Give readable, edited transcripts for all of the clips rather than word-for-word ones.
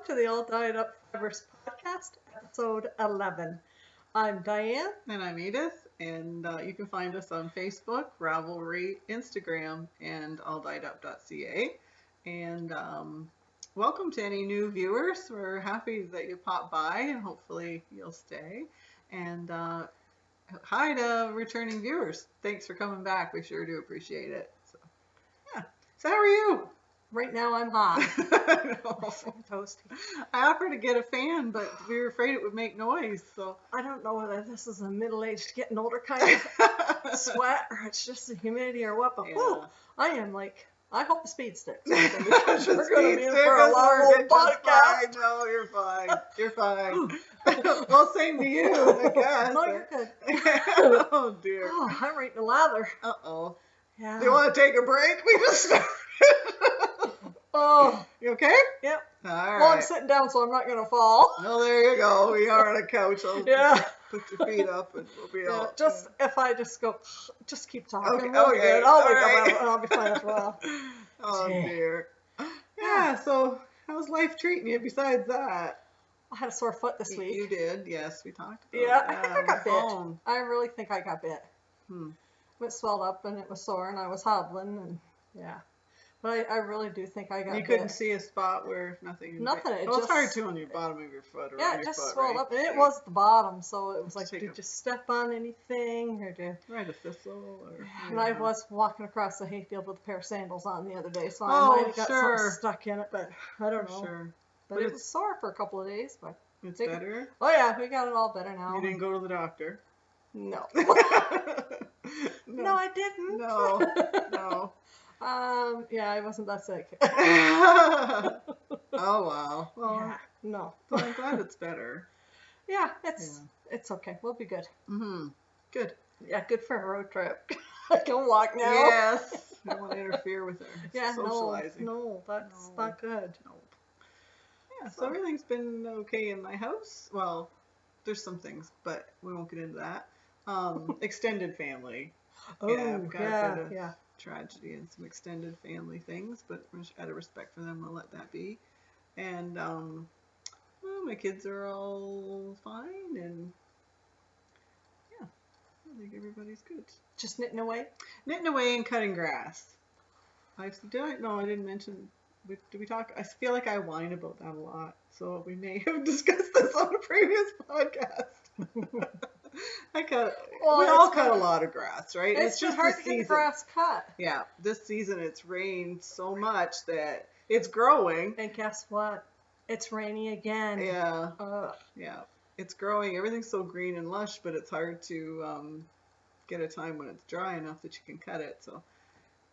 to the All Dyed Up Fibres podcast, episode 11. I'm Diane. And I'm Edith, and you can find us on Facebook, Ravelry, Instagram, and alldyedup.ca. And welcome to any new viewers. We're happy that you popped by, and hopefully you'll stay. And hi to returning viewers. Thanks for coming back. We sure do appreciate it. So, yeah. So how are you? Right now I'm hot. I Toasty. I offered to get a fan, but we were afraid it would make noise. So I don't know whether this is a middle-aged, getting older kind of sweat, or it's just the humidity or what, but whew, I am like, I hope the speed sticks. Because we're going to be in for a long old podcast. No, you're fine. You're fine. Well, same to you, I guess. No, you're good. Oh, dear. Oh, I'm right in the lather. Uh-oh. Yeah. Do you want to take a break? We just started. Oh. You okay? Yep. All right. Well, I'm sitting down, so I'm not going to fall. Well, there you go. We are on a couch. Yeah. Put your feet up and we'll be all. Just if I just go, just keep talking. Okay, We'll be okay, good. I'll wake alright. up and I'll be fine as well. Oh, Gee. dear. Yeah, so how's life treating you besides that? I had a sore foot this week. You did, yes. We talked about Yeah, it. I think I got bit. phone. I really think I got bit. It swelled up and it was sore and I was hobbling and yeah. But I really do think I got You bit. couldn't see a spot where nothing. Nothing, it Well, it's hard just- too on your bottom of your foot or Yeah, on it your just foot, swelled right? up and it was the bottom, so it was like, Take did a- you step on anything or did? Right, a thistle or. And I was walking across the hayfield with a pair of sandals on the other day, so Oh, I might have got sure. something stuck in it, but I don't know. Sure. But But it was sore for a couple of days, but It's Take- better. oh yeah, we got it all better now. You didn't go to the doctor. No. No. No, I didn't. No. Yeah, I wasn't that sick. Oh wow. Well, Yeah, no. well, I'm glad it's better. Yeah, it's okay. We'll be good. Good. Yeah, good for a road trip. I can walk now. Yes. I don't want to interfere with her Yeah, socializing. no, that's No. not good. Nope. Yeah, so everything's been okay in my house. Well, there's some things, but we won't get into that. Extended family. Oh, Yeah, I've got a bit of yeah. tragedy and some extended family things, but out of respect for them, I'll let that be. And well, my kids are all fine, and yeah, I think everybody's good. Just knitting away. Knitting away and cutting grass. I didn't mention. Did we talk? I feel like I whine about that a lot, so we may have discussed this on a previous podcast. Well, we all it's cut a hard- lot of grass, right? It's just hard to get the grass cut. Yeah, this season it's rained so much that it's growing. And guess what? It's rainy again. Yeah, Ugh. yeah, it's growing. Everything's so green and lush, but it's hard to get a time when it's dry enough that you can cut it. So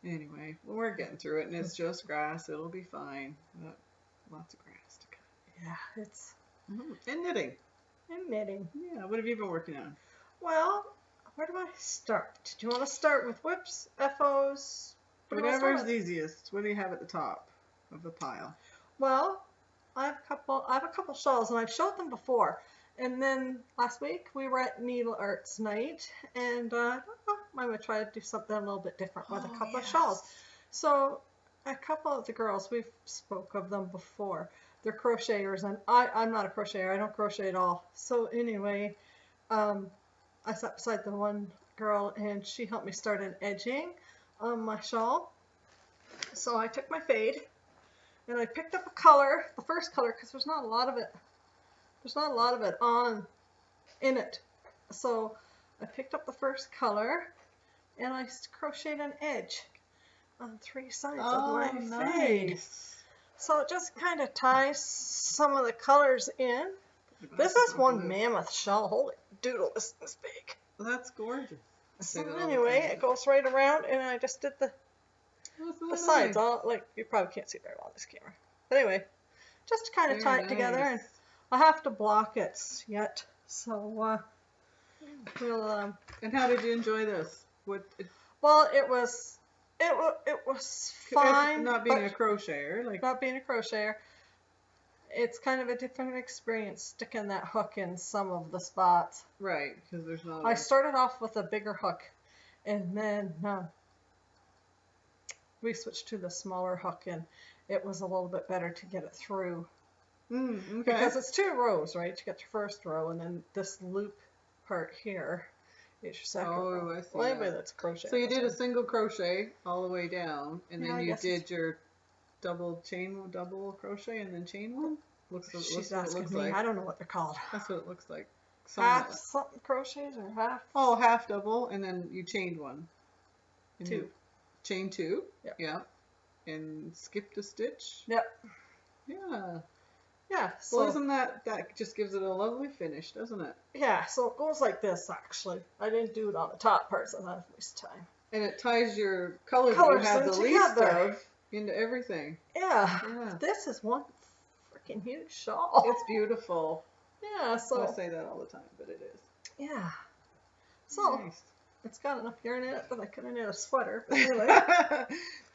anyway, well, we're getting through it, and it's just grass. It'll be fine. But lots of grass to cut. Yeah, it's And knitting. and knitting. Yeah, what have you been working on? Well, where do I start? Do you want to start with whips, FOs? What do you wanna start Whatever's with? easiest. What do you have at the top of the pile? Well, I have a couple shawls, and I've showed them before. And then last week we were at Needle Arts night, and I'm gonna try to do something a little bit different with a couple of shawls. So a couple of the girls, we've spoke of them before. They're crocheters, and I'm not a crocheter. I don't crochet at all. So anyway, I sat beside the one girl, and she helped me start an edging on my shawl. So I took my fade, and I picked up a color, the first color, because there's not a lot of it. There's not a lot of it in it. So I picked up the first color, and I crocheted an edge on 3 sides of my fade. So it just kind of ties some of the colors in. This is one mammoth shawl. Holy doodle, this is big. Well, that's gorgeous. I say So that all the anyway, time. it goes right around, and I just did the That's the sides. nice. Like, you probably can't see very well on this camera. But anyway, just to kind of tie Very it together, and nice. I have to block it yet. So we'll And how did you enjoy this? well, it was fine. Not being but a crocheter, like not being a crocheter, it's kind of a different experience sticking that hook in some of the spots. right, because there's not. I started off with a bigger hook, and then we switched to the smaller hook, and it was a little bit better to get it through Okay. Because it's 2 rows, right? You got your first row, and then this loop part here is your second row. I see. Well, anyway, that's crochet. So you did a single crochet all the way down, and then you did your double crochet, and then chain one. Looks She's what it asking looks me. like. I don't know what they're called. That's what it looks like. Half something crochets or half? Oh, half double, and then you chained one. And 2. Chain 2. Yep. Yeah. And skipped a stitch. Yep. Yeah. Yeah. So, Well, isn't that just gives it a lovely finish, doesn't it? yeah. So it goes like this. Actually, I didn't do it on the top part, so I thought it was time. And it ties your colors that you have the least of into everything. Yeah. This is one freaking huge shawl. It's beautiful. Yeah. So I say that all the time, but it is. Yeah. So Nice. it's got enough yarn in it that I could have knit a sweater. But anyway.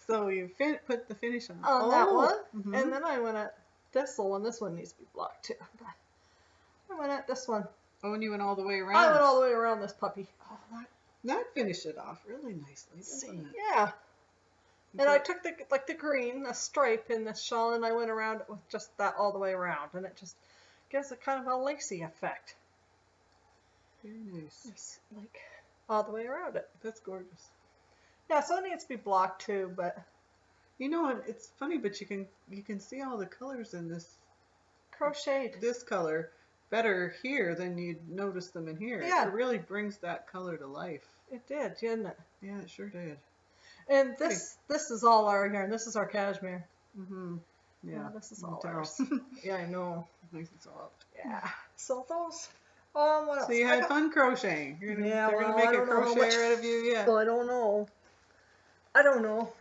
So you put the finish on. That one, and then I went at this one. This one needs to be blocked too. But I went at this one. Oh, and you went all the way around. I went all the way around this puppy. Oh, that finished it off really nicely, doesn't it? Yeah. And I took the green, a stripe in this shawl, and I went around it with just that all the way around, and it just gives it kind of a lacy effect. Very nice. It's like all the way around it. That's gorgeous. Yeah, so it needs to be blocked too, but you know what? It's funny, but you can see all the colors in this crocheted. This color better here than you'd notice them in here. Yeah. It really brings that color to life. It did, didn't it? Yeah, it sure did. And this is all our yarn. This is our cashmere. Yeah. This is all ours. Yeah, I know. Nice and soft. Yeah. So those. What else? So you had fun crocheting. They're gonna make a crocheter out of you yet. Well, I don't know.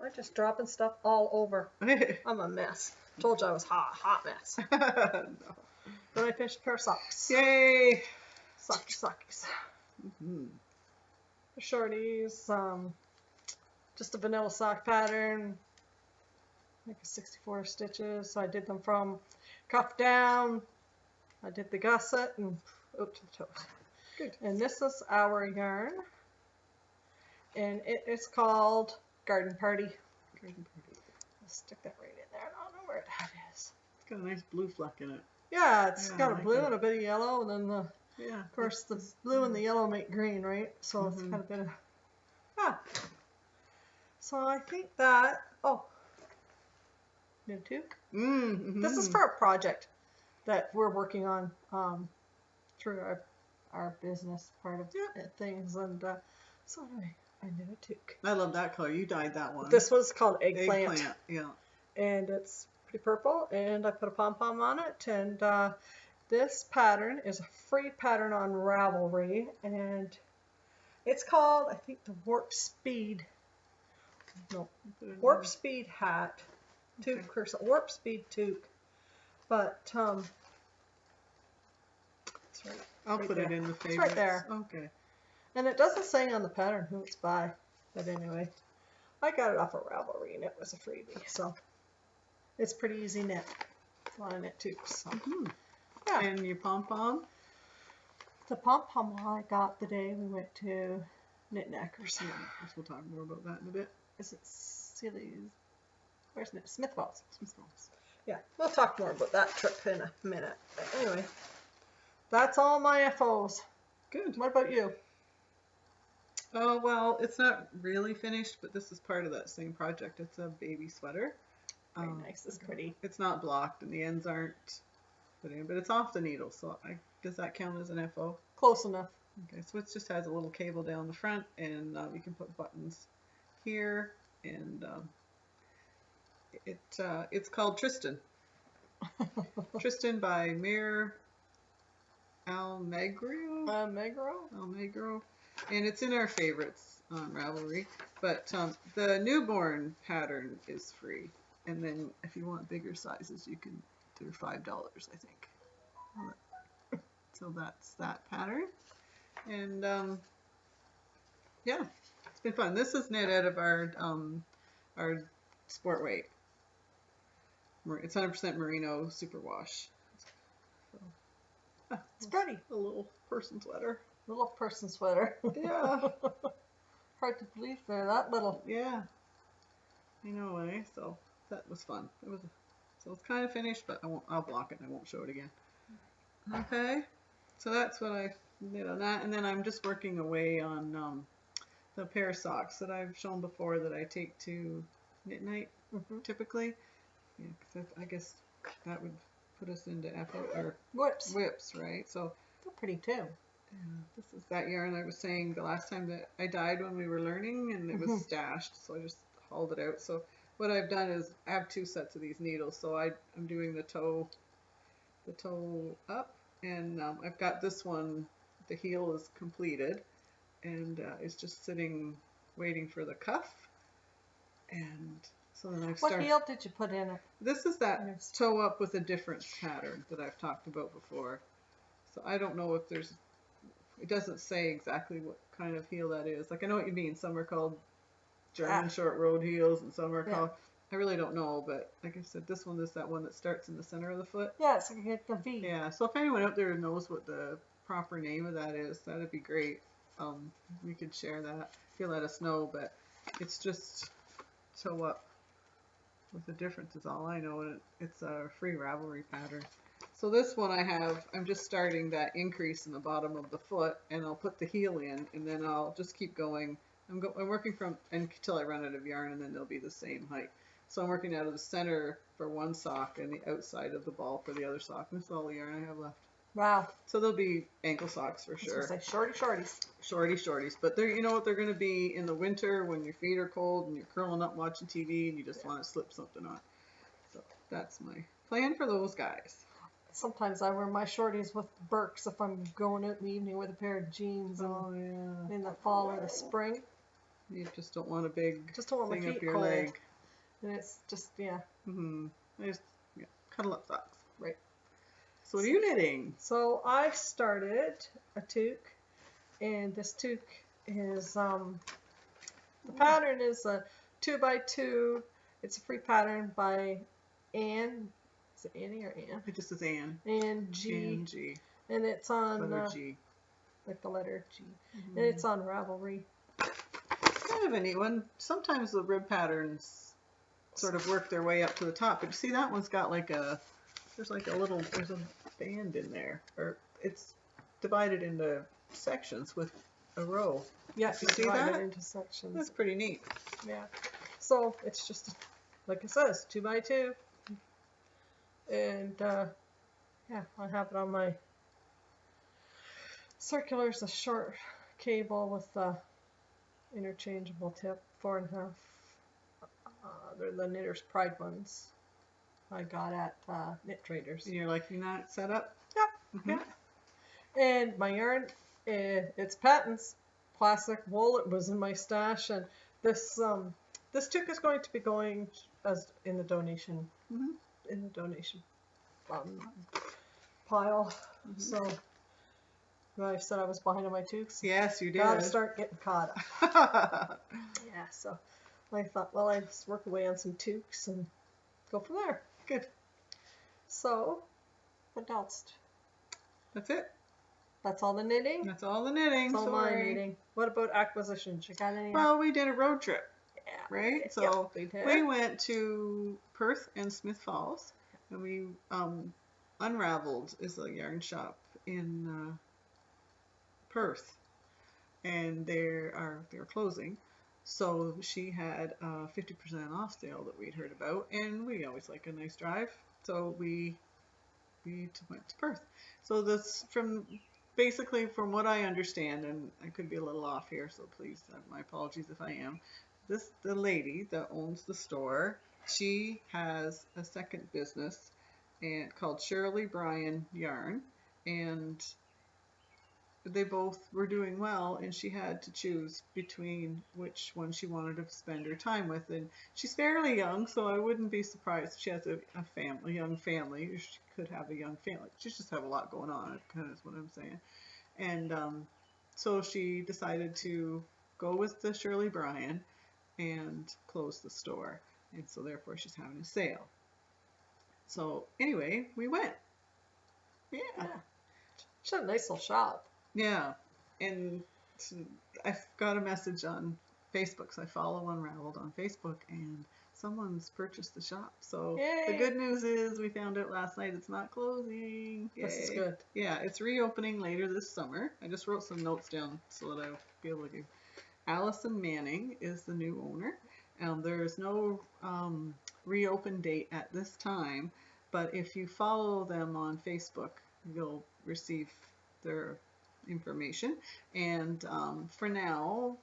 I'm just dropping stuff all over. I'm a mess. Told you I was hot mess. No. Then I finished a pair of socks. Yay! Sockies. The shorties. Just a vanilla sock pattern. Like a 64 stitches. So I did them from cuff down. I did the gusset and up to the toes. Good. And this is our yarn. And it is called Garden Party. Garden Party. I'll stick that right in there. I don't know where that is. It's got a nice blue fleck in it. Yeah, it's got a blue and a bit of yellow, and then of course the blue and the yellow make green, right? So it's got a bit of So I think that new toque. This is for a project that we're working on through our business part of things, and so I did a toque. I love that color. You dyed that one. This was called eggplant. Yeah. And it's pretty purple, and I put a pom-pom on it, and this pattern is a free pattern on Ravelry, and it's called, I think, the Warp Speed hat toque, or Warp Speed toque, but it's right. I'll put it in the favorites. It's right there. Okay. And it doesn't say on the pattern who it's by, but anyway, I got it off of Ravelry, and it was a freebie, so it's pretty easy knit. It's a lot of knit too. So. Yeah. And your pom-pom? The pom-pom I got the day we went to Knit Knackers. Yeah, we'll talk more about that in a bit. Is it Silly's? Where's it? Smithwell's. Smithwell's. Yeah, we'll talk more about that trip in a minute. But anyway, that's all my FOs. Good. What about you? Oh, well, it's not really finished, but this is part of that same project. It's a baby sweater. Very nice. It's pretty. It's not blocked, and the ends aren't put in, but it's off the needle, so does that count as an FO? Close enough. Okay, so it just has a little cable down the front, and you can put buttons here, and it's called Tristan. Tristan by Mir Almagro. Almagro. And it's in our favorites on Ravelry. But the newborn pattern is free. And then if you want bigger sizes, you can do $5, I think. So that's that pattern. And yeah, it's been fun. This is knit out of our sport weight. It's 100% merino superwash. So, it's pretty. A little person sweater. A little person sweater. Yeah. Hard to believe they're that little. Yeah. I know, eh? So that was fun. It was So it's kind of finished, but I'll block it and I won't show it again. Okay, so that's what I did on that, and then I'm just working away on the pair of socks that I've shown before that I take to knit night typically. Yeah, 'cause I guess that would put us into whips, right? So they're pretty too. this is that yarn I was saying the last time that I dyed when we were learning, and it was stashed, so I just hauled it out. So what I've done is I have 2 sets of these needles, so I'm doing the toe up, and I've got this one, the heel is completed, and it's just sitting waiting for the cuff, and so then I've started. What heel did you put in it? This is that toe up with a different pattern that I've talked about before. So I don't know if it doesn't say exactly what kind of heel that is. Like, I know what you mean. Some are called German short road heels, and some are called, I really don't know, but like I said, this one is that one that starts in the center of the foot. Yeah, it's like a V. Yeah, so if anyone out there knows what the proper name of that is, that'd be great. We could share that if you let us know, but it's just toe up with the difference is all I know, and it's a free Ravelry pattern. So this one I'm just starting that increase in the bottom of the foot, and I'll put the heel in, and then I'll just keep going. I'm working from until I run out of yarn, and then they'll be the same height. So I'm working out of the center for one sock and the outside of the ball for the other sock. And that's all the yarn I have left. Wow. So they'll be ankle socks for sure. Like shorties. Shorties. But you know what they're going to be in the winter when your feet are cold and you're curling up watching TV and you just want to slip something on. So that's my plan for those guys. Sometimes I wear my shorties with Birks if I'm going out in the evening with a pair of jeans in the fall or the spring. You just don't want a big thing my feet up your cold. leg. And it's just, Cuddle up socks. Right. So what are you knitting? So I started a toque, and this toque is, the pattern is a 2x2. It's a free pattern by Anne. Is it Annie or Anne? It just says Anne. And G. Anne G. And it's on, letter G. Like the letter G. And it's on Ravelry. Kind of a neat one. Sometimes the rib patterns sort of work their way up to the top, but you see that one's got there's a band in there, or it's divided into sections with a row. Yes, you see that? Into sections. That's pretty neat. Yeah. So it's just, like it says, 2x2. And I have it on my circulars, a short cable with the interchangeable tip, 4.5. They're the Knitter's Pride ones I got at Knit Traders. And you're liking that setup? Yep. Yeah. And my yarn, it's Patton's plastic wool. It was in my stash, and this toque is going to be going as in the donation pile. So I said I was behind on my toques. Yes, you did. Gotta start getting caught up. Yeah, so I thought, well, I'd just work away on some toques and go from there. Good. So, what else? That's it. That's all the knitting? That's all the knitting. That's all my knitting. What about acquisitions? You got any? Well, we did a road trip. Yeah. Right? So we went to Perth and Smith Falls, and we Unraveled is a yarn shop in Perth, and they're closing. So she had a 50% off sale that we'd heard about, and we always like a nice drive, so we went to Perth. So this basically from what I understand, and I could be a little off here, so please, my apologies if I am. The lady that owns the store, she has a second business called Shirley Bryan Yarn, and they both were doing well, and she had to choose between which one she wanted to spend her time with. And she's fairly young, so I wouldn't be surprised if she has a young family. She could have a young family. She just have a lot going on, kind of is what I'm saying. And so she decided to go with the Shirley Bryan and close the store. And so therefore she's having a sale. So anyway, we went. Yeah. She's a nice little shop. Yeah, and I've got a message on Facebook, so I follow Unraveled on Facebook, and someone's purchased the shop. So Yay. the good news is we found out last night it's not closing. Yay. This is good. Yeah, it's reopening later this summer. I just wrote some notes down so that I'll be able to give. Allison Manning is the new owner. There's no reopen date at this time, but if you follow them on Facebook, you'll receive their information. And for now,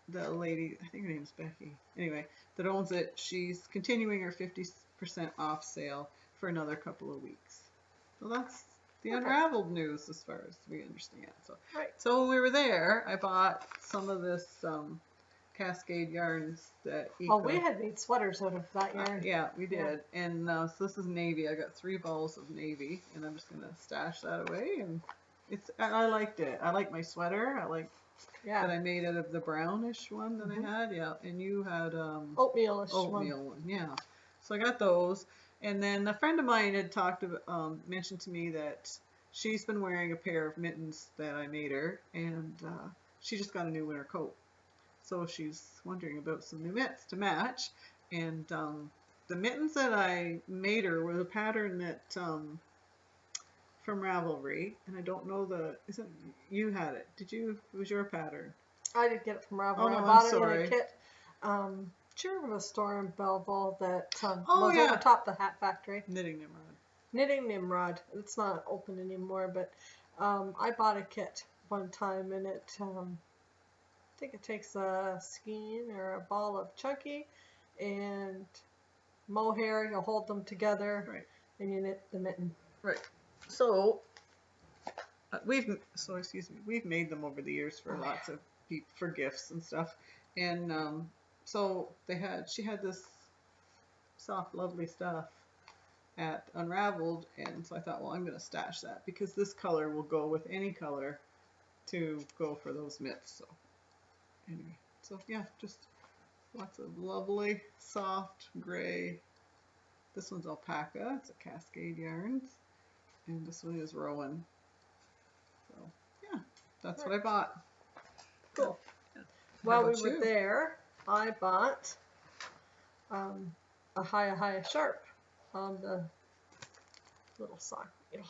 the lady, I think her name's Becky, anyway, that owns it, she's continuing her 50% off sale for another couple of weeks. So that's the unraveled news as far as we understand. So, so when we were there, I bought some of this Cascade yarns that we had made sweaters out of that yarn. Yeah, we did. And so this is navy. I got 3 balls of navy, and I'm just gonna stash that away. And I liked it. I like my sweater. I like that I made out of the brownish one that I had. Yeah, and you had oatmeal one. Yeah. So I got those. And then a friend of mine had mentioned to me that she's been wearing a pair of mittens that I made her, and she just got a new winter coat. So she's wondering about some new mitts to match. And the mittens that I made her were the pattern that from Ravelry, and I don't know you had it? It was your pattern? I did get it from Ravelry. Oh, no, I bought it in a kit. Do you remember the store in Belleville that was over top the Hat Factory? Knitting Nimrod. Knitting Nimrod. It's not open anymore, but I bought a kit one time, and I think it takes a skein or a ball of chunky and mohair. You hold them together, and you knit the mitten. Right. So we've made them over the years for lots of people for gifts and stuff, and so she had this soft, lovely stuff at Unraveled, and so I thought, well, I'm going to stash that because this color will go with any color to go for those mitts. So anyway, so yeah, just lots of lovely, soft gray. This one's alpaca. It's a Cascade Yarns. And this one is Rowan. So, yeah, that's what I bought. Cool. While we were there, I bought a Hiya Sharp on the little sock needle.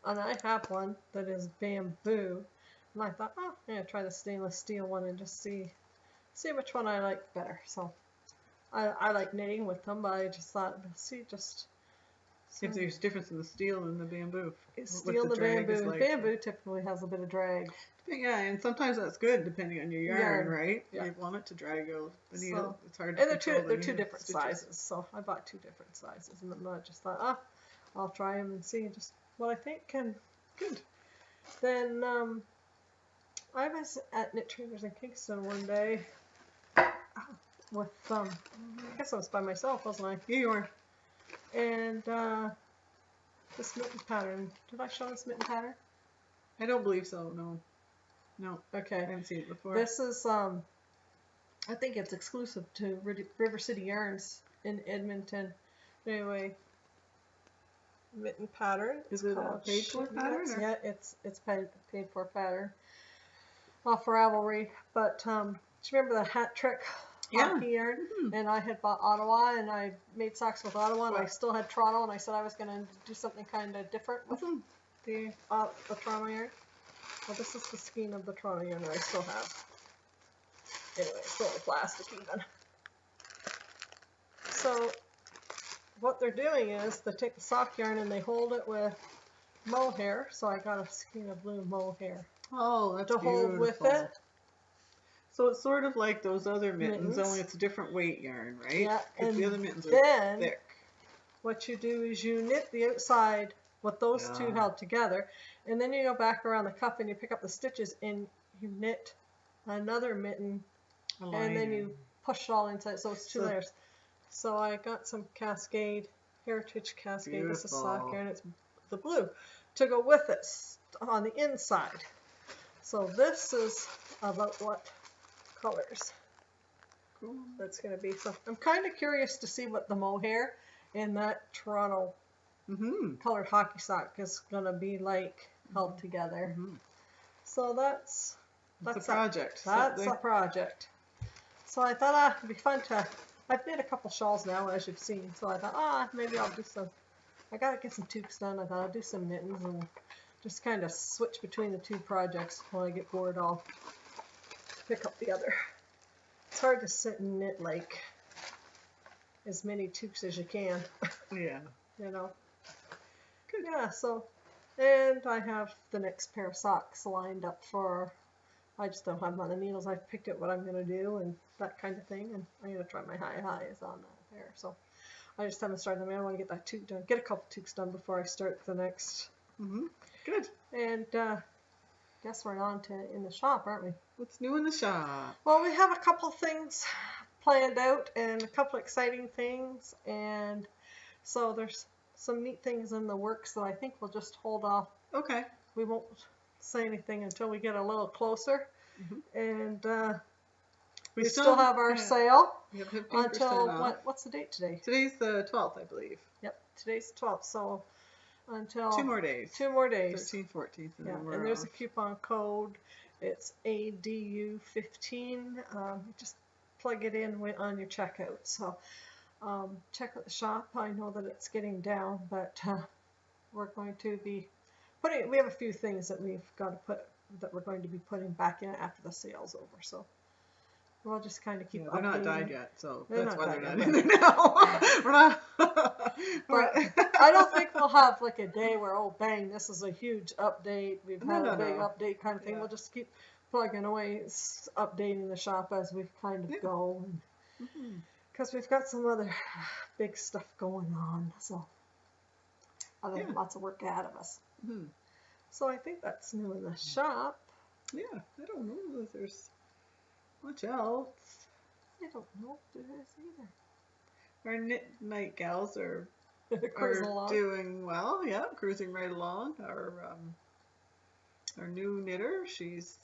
And I have one that is bamboo. And I thought, oh, I'm going to try the stainless steel one and just see which one I like better. So, I like knitting with them, but I just thought, if there's difference in the steel and the bamboo. Steel and the bamboo. Like, bamboo typically has a bit of drag. Yeah, and sometimes that's good depending on your yarn, right? Yeah. You want it to drag out the needle. It's hard to control. And they're two different sizes, so I bought 2 different sizes, and then I just thought, I'll try them and see just what I think. And good. Then I was at Knit Traders in Kingston one day with I guess I was by myself, wasn't I? Yeah, you were. And this mitten pattern. Did I show this mitten pattern? I don't believe so. No. Okay. I haven't seen it before. This is I think it's exclusive to River City Yarns in Edmonton. Anyway, mitten pattern. Is it a paid for pattern? Yeah, it's paid for pattern. Off Ravelry, but do you remember the hat trick? Hockey yarn, and I had bought Ottawa, and I made socks with Ottawa, and I still had Toronto, and I said I was going to do something kind of different with the Toronto yarn. Well, this is the skein of the Toronto yarn that I still have. Anyway, it's still plastic even. So what they're doing is they take the sock yarn and they hold it with mohair. So I got a skein of blue mohair. Oh, that's beautiful. Hold with it. So it's sort of like those other mittens, only it's a different weight yarn, right? Yeah, and the other mittens are thick. What you do is you knit the outside with those two held together, and then you go back around the cuff and you pick up the stitches and you knit another mitten, and then you push it all inside. So it's 2 layers. So I got some Cascade, Heritage Cascade. Beautiful. This is sock yarn. It's the blue to go with it on the inside. So this is about what colors that's going to be. So I'm kind of curious to see what the mohair in that Toronto colored hockey sock is going to be like held together. So that's a project. That's a project. So I thought it'd be fun to I've made a couple shawls now, as you've seen, so I thought, maybe I'll do some. I gotta get some toques done. I thought I'll do some mittens and just kind of switch between the two projects. When I get bored, I'll pick up the other. It's hard to sit and knit like as many toques as you can. Yeah. You know. Good. Yeah. So, and I have the next pair of socks lined up for. I just don't have them on the needles. I've picked out what I'm gonna do and that kind of thing, and I'm gonna try my highs on that pair. So. I just haven't started them. I want to get that toque done. Get a couple toques done before I start the next. Good. And guess we're on to in the shop, aren't we? What's new in the shop? Well, we have a couple things planned out and a couple exciting things, and so there's some neat things in the works that I think we'll just hold off. Okay. We won't say anything until we get a little closer, and we still have our sale until what's the date today? Today's the 12th, I believe. Yep, today's the 12th, so until 2 more days. 2 more days. 13th, 14th, and there's a coupon code. It's ADU15. Just plug it in on your checkout. So check out the shop. I know that it's getting down, but we're going to be putting. We have a few things that we've got to put that we're going to be putting back in after the sale's over. So. We'll just kind of keep. They're not dyed yet, so that's why they're not yet. in there now. We're not. But I don't think we'll have like a day where, oh bang, this is a huge update. We've had a big update kind of thing. We'll just keep plugging away, updating the shop as we kind of go, because we've got some other big stuff going on. So lots of work ahead of us. So I think that's new in the shop. Yeah, I don't know if there's much else. I don't know if there is either. Our knit night gals are along. Doing well. Yeah, cruising right along. Our new knitter, she's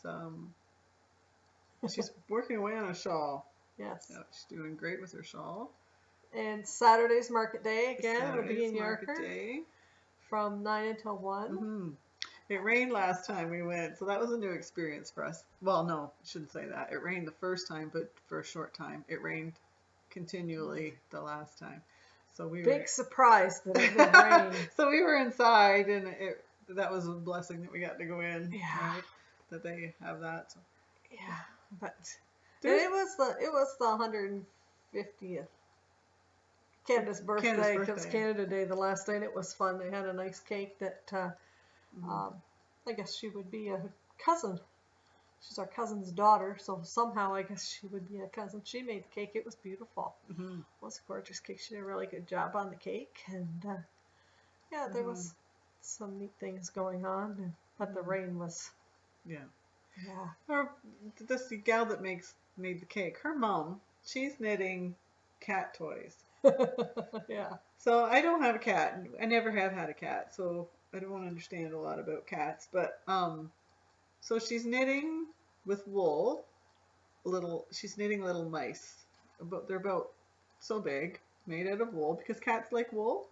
working away on a shawl. Yes. Yeah, she's doing great with her shawl. And Saturday's market day again. We'll be in Yarker day from 9 until 1. It rained last time we went, so that was a new experience for us. Well, no, I shouldn't say that. It rained the first time, but for a short time. It rained continually the last time. So we big surprise that it would rain. So we were inside, and that was a blessing that we got to go in. Yeah. Right? That they have that. So. Yeah, but it was the 150th Canada's birthday, because Canada Day the last day, and it was fun. They had a nice cake that I guess she would be a cousin. She's our cousin's daughter, so somehow I guess she would be a cousin. She made the cake. It was beautiful. It was a gorgeous cake. She did a really good job on the cake, and there was some neat things going on, but the rain was. This gal that made the cake, her mom, she's knitting cat toys. So I don't have a cat. I never have had a cat, so I don't understand a lot about cats. But so she's knitting with wool. She's knitting little mice. They're about so big, made out of wool, because cats like wool.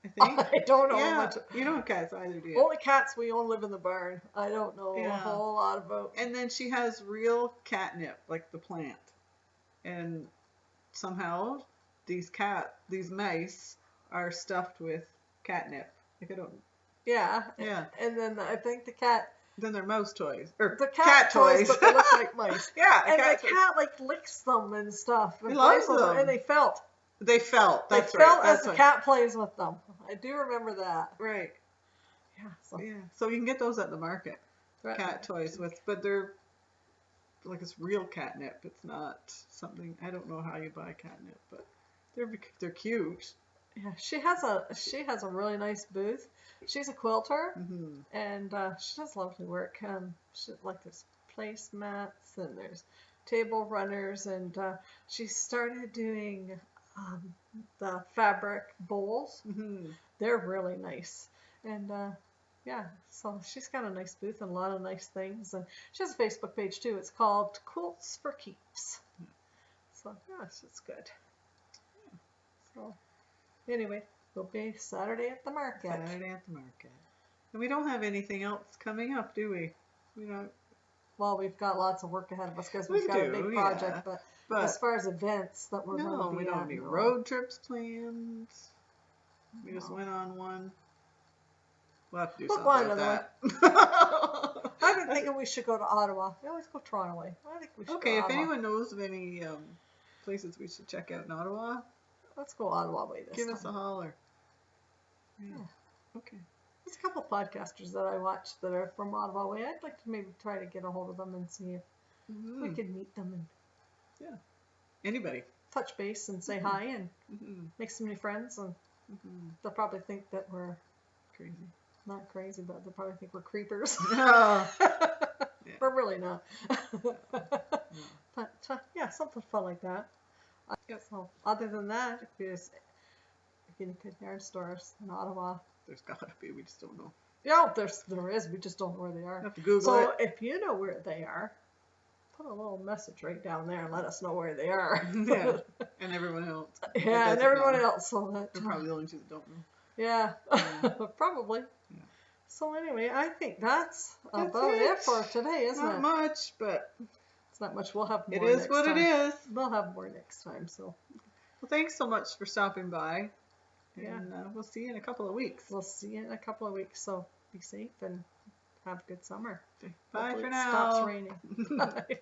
I think. I don't know much. You don't have cats either, do you? Only cats. We all live in the barn. I don't know a whole lot about. And then she has real catnip, like the plant, and somehow these mice are stuffed with catnip. Like I don't. Yeah. And then I think the cat. Then they're mouse toys or the cat toys, but they look like mice. And the cat like licks them and stuff. And loves them. And they felt. They felt. That's they right. felt as the cat plays with them. I do remember that. Right. Yeah. So you can get those at the market. Right. Cat toys but they're like it's real catnip. It's not something. I don't know how you buy catnip, but they're cute. Yeah, she has a really nice booth. She's a quilter, and she does lovely work. There's placemats and there's table runners, and she started doing the fabric bowls. They're really nice, and so she's got a nice booth and a lot of nice things, and she has a Facebook page too. It's called Quilts for Keeps. So it's good. So anyway, we'll be Saturday at the market. And we don't have anything else coming up, do we? We don't. well, we've got lots of work ahead of us because We we've got a do, big yeah. project. But But as far as events that we're no, going to we be don't at, have any no. road trips planned. We just No. went on one. We'll have to do We'll something find about another that. I've been thinking we should go to Ottawa. We always go Toronto way. I think we should Okay, go if Ottawa. anyone knows of any places we should check out in Ottawa, Let's go Ottawa way this give time. us a holler. Yeah. Yeah. Okay. There's a couple podcasters that I watch that are from Ottawa way. I'd like to maybe try to get a hold of them and see if we could meet them and Anybody. touch base and say hi and make some new friends. And they'll probably think that we're Crazy. not crazy, but they'll probably think we're creepers. Yeah. We're really not. But yeah, something fun like that. So other than that, if there's any good yarn stores in Ottawa, There's gotta be. We just don't know. yeah, there is. We just don't know where they are. Have to Google So it. if you know where they are, put a little message right down there and let us know where they are. Yeah. And everyone else. that Yeah, and doesn't everyone know. else. So that We're probably the only two that don't know. yeah, Yeah. probably. Yeah. So anyway, I think that's That's about it. it for today, isn't Not it? much, but It's not much. We'll have more it is next what time. it is. We'll have more next time. So Well, thanks so much for stopping by. Yeah. And we'll see you in a couple of weeks. we'll see you in a couple of weeks. So be safe and have a good summer. Bye Hopefully for it now. stops raining. Bye.